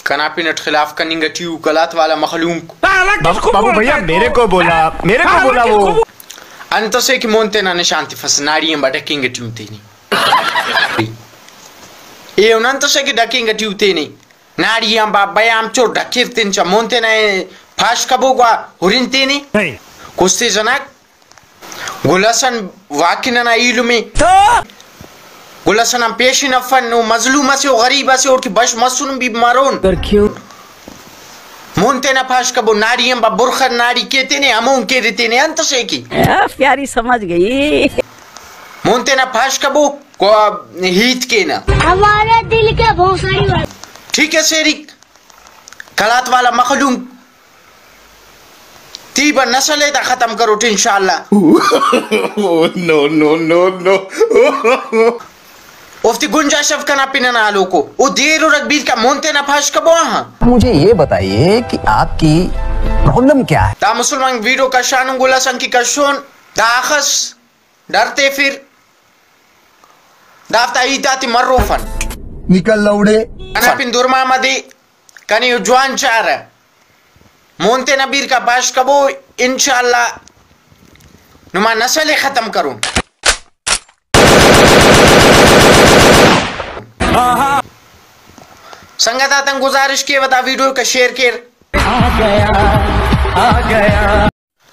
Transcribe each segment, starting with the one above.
कनापी नट खिलाफ कनिंग ट्यू कलात वाला मखलूम बाबू भैया मेरे को बोला वो अंत से कि मोन्ते ना निशांति फस नाड़ी बट किंग ट्यू तेनी ये उनंत से कि डकिंग ट्यू तेनी नाड़ी बा बयाम चो डकिर तेन चा मोन्ते ना फाश कबोगा हुरिन तेनी कुस्ती जनाक गुलसन वाकिना ना इलुमी गुलसन हम पेशी नफन नो मजलूमा से गरीबा से और की बश मसून भी मारोन क्यों मोन्ते ना फाश कबो नाड़ी बा बुरखन नाड़ी केते ने अमों के देते ने अंत से की प्यारी समझ गई मोन्ते ना फाश कबो को हित के ना हमारे दिल के बहुत सारी बात ठीक है शेरी कलात वाला मखलूम तीबा नस्ल है खत्म करो इंशाल्लाह नो उफ्ती गुंजाइश कना पिना ना लोको ओ देर और रगबीर का मोन्ते ना फाश कबो हां मुझे ये बताइए कि आपकी प्रॉब्लम क्या है। ता मुसलमान वीडियो का शान गुला संकी का शोन दाखस डरते फिर दाफ्ता ईताती मर्रोफन निकल लौड़े कना पिन दुरमा मदे कनी जवान चार मोन्ते नबीर का बाश कबो इंशाल्लाह नुमा नस्ल खत्म करूं संगत आतंक गुजारिश किए बता वीडियो का शेयर कर आ गया।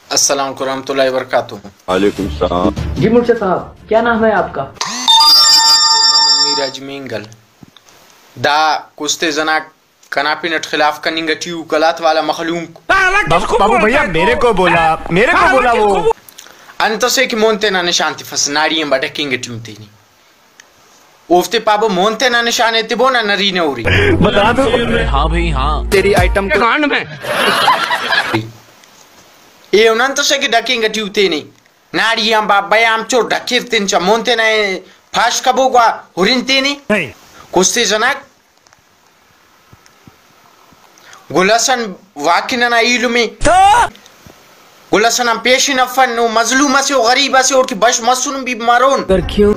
अस्सलाम वालेकुम रहमतुल्लाहि व बरकातुहू। वालेकुम सलाम। जी मुर्शिद साहब क्या नाम है आपका? मिराज मिंगल दा कुस्ते जना कनापी नट खिलाफ कनिंग ट्यू कलात वाला मखलूम बाबू भैया मेरे को बोला वो अंत से कि मोन्ते ना निशांति फस नाड़ी बट किंग ट्यू तेनी उफ्ते पाबो मोन्ते ना निशाने तिबो ना नरी ने उरी बता दो। हाँ भाई हाँ तेरी आइटम के कांड में ये उनंत से कि डकिंग ट्यू तेनी नाड़ी बा बयाम चो डकिर तेन चा मोन्ते ना फाश कबोगा हुरिन तेनी कुस्ती जनाक गुलसन वाकिना ना इलुमी गुलसन हम पेशी नफन नो मजलूमा से गरीबा से और की बश मसून भी मारोन क्यों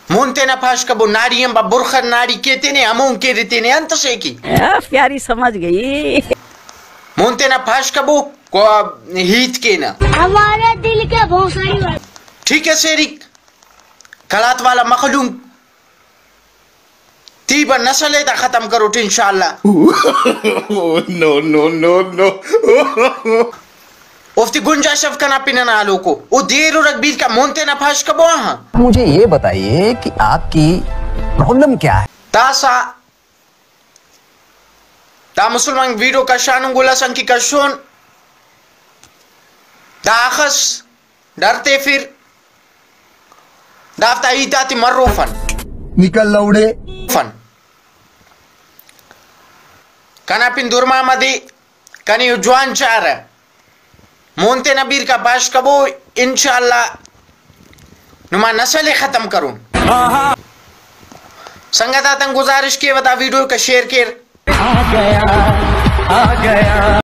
मोन्ते ना फाश कबो नाड़ी बा बुरखन नाड़ी केते ने अमों के देते ने अंत से की प्यारी समझ गई मोन्ते ना फाश कबो को हित के ना हमारे दिल के बहुत सारी बात ठीक है शेरी कलात वाला मखलूम तीबा नस्ल है खत्म करो इंशाल्लाह नो उफ्ती गुंजाइश कना पिना ना लोको ओ देर और रगबीर का मोन्ते ना फाश कबो हां मुझे ये बताइए कि आपकी प्रॉब्लम क्या है। तासा ता मुसलमान वीडियो का शान गुला संकी का शोन दाखस डरते फिर दाफ्ता ईताती मर्रोफन निकल लौड़े फन कना पिन दुरमा मदे कनी जवान चार मोन्ते नबीर का बाश कबो इंशाल्लाह नुमा नस्ल खत्म करूं संगत आतंक गुजारिश किए बता वीडियो का शेयर कर आ गया।